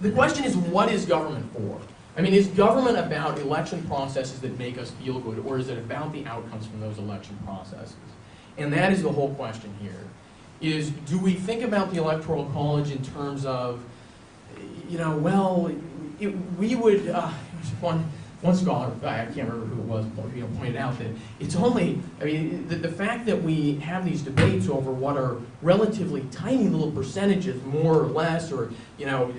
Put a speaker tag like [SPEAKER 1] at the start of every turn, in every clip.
[SPEAKER 1] the question is, what is government for? I mean, is government about election processes that make us feel good, or is it about the outcomes from those election processes? And that is the whole question here, is do we think about the Electoral College in terms of, you know, well, we would, one scholar, I can't remember who it was, pointed out that it's only, I mean, the fact that we have these debates over what are relatively tiny little percentages, more or less, or, you know,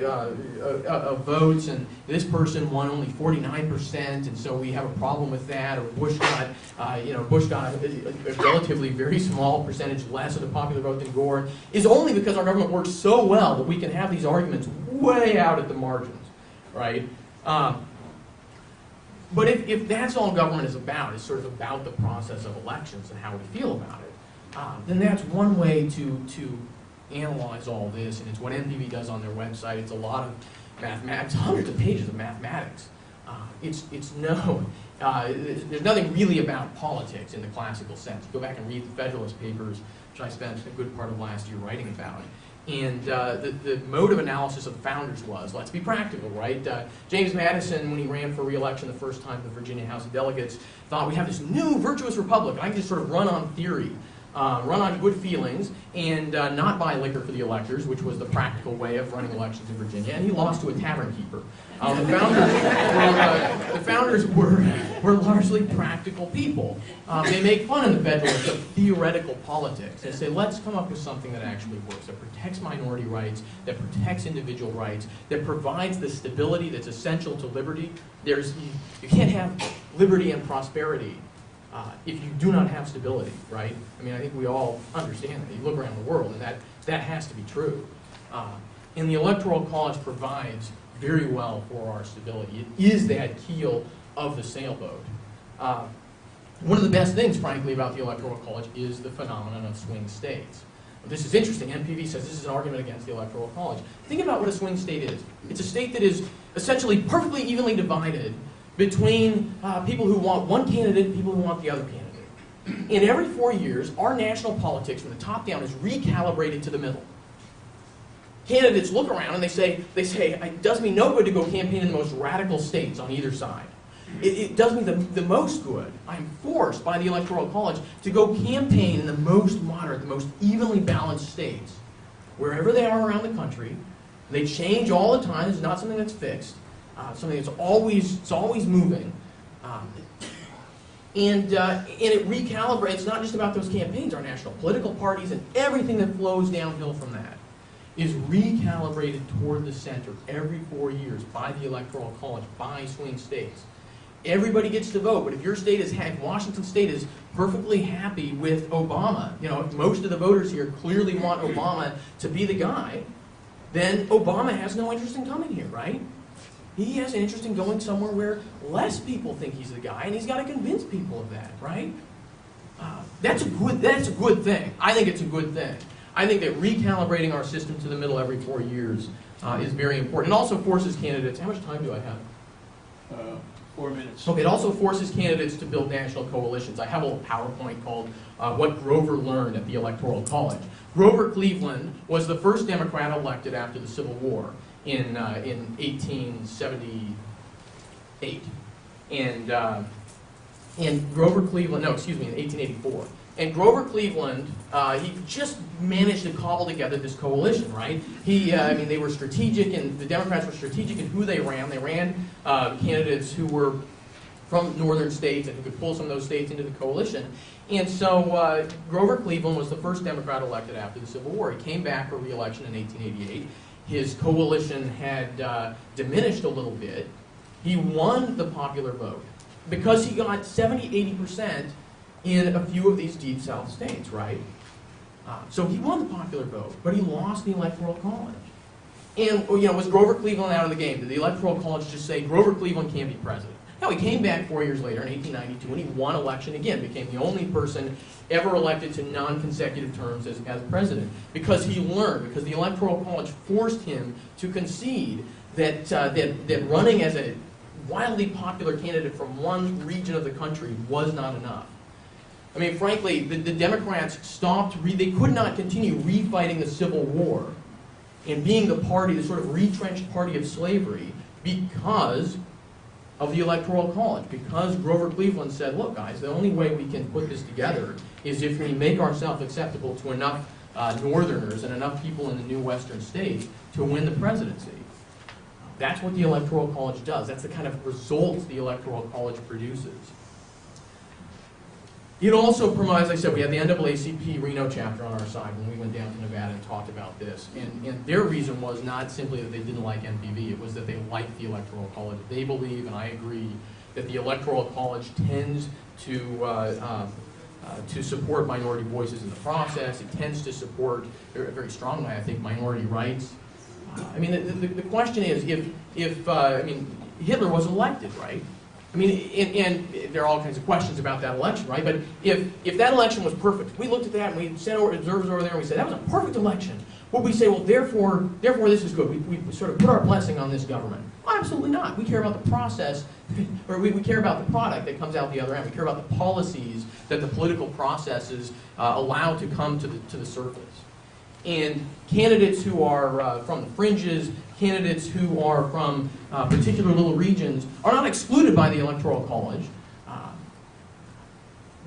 [SPEAKER 1] of votes, and this person won only 49%, and so we have a problem with that, or Bush got a relatively very small percentage less of the popular vote than Gore, is only because our government works so well that we can have these arguments way out at the margins, right? But if that's all government is about, is sort of about the process of elections and how we feel about it, then that's one way to analyze all this, and it's what NPV does on their website. It's a lot of mathematics, hundreds of pages of mathematics. There's nothing really about politics in the classical sense. Go back and read the Federalist Papers, which I spent a good part of last year writing about. And the mode of analysis of the founders was, let's be practical, right? James Madison, when he ran for re-election the first time to the Virginia House of Delegates, thought we have this new virtuous republic. I can just sort of run on theory, run on good feelings, and not buy liquor for the electors, which was the practical way of running elections in Virginia. And he lost to a tavern keeper. The founders were largely practical people. They make fun in the Federalists of theoretical politics. They say, let's come up with something that actually works, that protects minority rights, that protects individual rights, that provides the stability that's essential to liberty. You can't have liberty and prosperity if you do not have stability, right? I mean, I think we all understand that. You look around the world, and that has to be true. And the Electoral College provides very well for our stability. It is that keel of the sailboat. One of the best things, frankly, about the Electoral College is the phenomenon of swing states. This is interesting. NPV says this is an argument against the Electoral College. Think about what a swing state is. It's a state that is essentially perfectly evenly divided between people who want one candidate and people who want the other candidate. And every 4 years, our national politics from the top down is recalibrated to the middle. Candidates look around and they say, it does me no good to go campaign in the most radical states on either side. It does me the most good. I'm forced by the Electoral College to go campaign in the most moderate, the most evenly balanced states, wherever they are around the country. They change all the time. It's not something that's fixed. Something that's always moving. And it recalibrates. It's not just about those campaigns. Our national political parties and everything that flows downhill from that is recalibrated toward the center every 4 years by the Electoral College, by swing states. Everybody gets to vote, but if your state Washington State is perfectly happy with Obama, if most of the voters here clearly want Obama to be the guy, then Obama has no interest in coming here, right? He has an interest in going somewhere where less people think he's the guy, and he's got to convince people of that, right? That's a good thing. I think it's a good thing. I think that recalibrating our system to the middle every 4 years is very important. It also forces candidates, how much time do I have?
[SPEAKER 2] 4 minutes.
[SPEAKER 1] Okay, it also forces candidates to build national coalitions. I have a little PowerPoint called What Grover Learned at the Electoral College. Grover Cleveland was the first Democrat elected after the Civil War in 1878. And Grover Cleveland, in 1884. And Grover Cleveland, he just managed to cobble together this coalition, right? They were strategic, and the Democrats were strategic in who they ran. They ran candidates who were from northern states and who could pull some of those states into the coalition. And so Grover Cleveland was the first Democrat elected after the Civil War. He came back for re-election in 1888. His coalition had diminished a little bit. He won the popular vote because he got 70–80% in a few of these deep South states, right? So he won the popular vote, but he lost the Electoral College. And, was Grover Cleveland out of the game? Did the Electoral College just say, Grover Cleveland can't be president? No, he came back 4 years later in 1892, and he won election again, became the only person ever elected to non-consecutive terms as president, because he learned, because the Electoral College forced him to concede that running as a wildly popular candidate from one region of the country was not enough. I mean, frankly, the Democrats they could not continue refighting the Civil War and being the party, the sort of retrenched party of slavery, because of the Electoral College, because Grover Cleveland said, look guys, the only way we can put this together is if we make ourselves acceptable to enough Northerners and enough people in the new Western states to win the presidency. That's what the Electoral College does. That's the kind of results the Electoral College produces. It also provides, as I said, we had the NAACP Reno chapter on our side when we went down to Nevada and talked about this. And their reason was not simply that they didn't like NPV, it was that they liked the Electoral College. They believe, and I agree, that the Electoral College tends to support minority voices in the process. It tends to support, very strongly, I think, minority rights. I mean, the question is, I mean, Hitler was elected, right? I mean, and there are all kinds of questions about that election, right? But if that election was perfect, we looked at that and we sent observers over there and we said, that was a perfect election. Would we say, well, therefore this is good. We sort of put our blessing on this government. Well, absolutely not. We care about the process, or we care about the product that comes out the other end. We care about the policies that the political processes allow to come to the surface. And candidates who are from the fringes, candidates who are from particular little regions are not excluded by the Electoral College.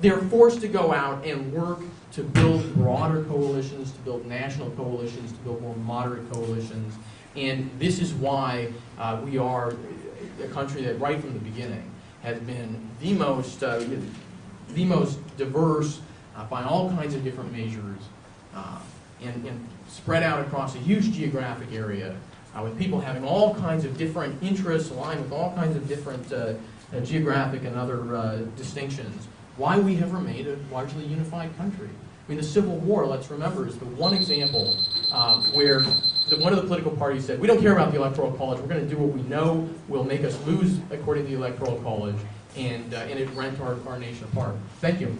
[SPEAKER 1] They're forced to go out and work to build broader coalitions, to build national coalitions, to build more moderate coalitions. And this is why we are a country that right from the beginning has been the most diverse by all kinds of different measures. And spread out across a huge geographic area with people having all kinds of different interests, aligned with all kinds of different geographic and other distinctions. Why we have remained a largely unified country. I mean, the Civil War, let's remember, is the one example where one of the political parties said, we don't care about the Electoral College, we're going to do what we know will make us lose according to the Electoral College, and it rent our nation apart. Thank you.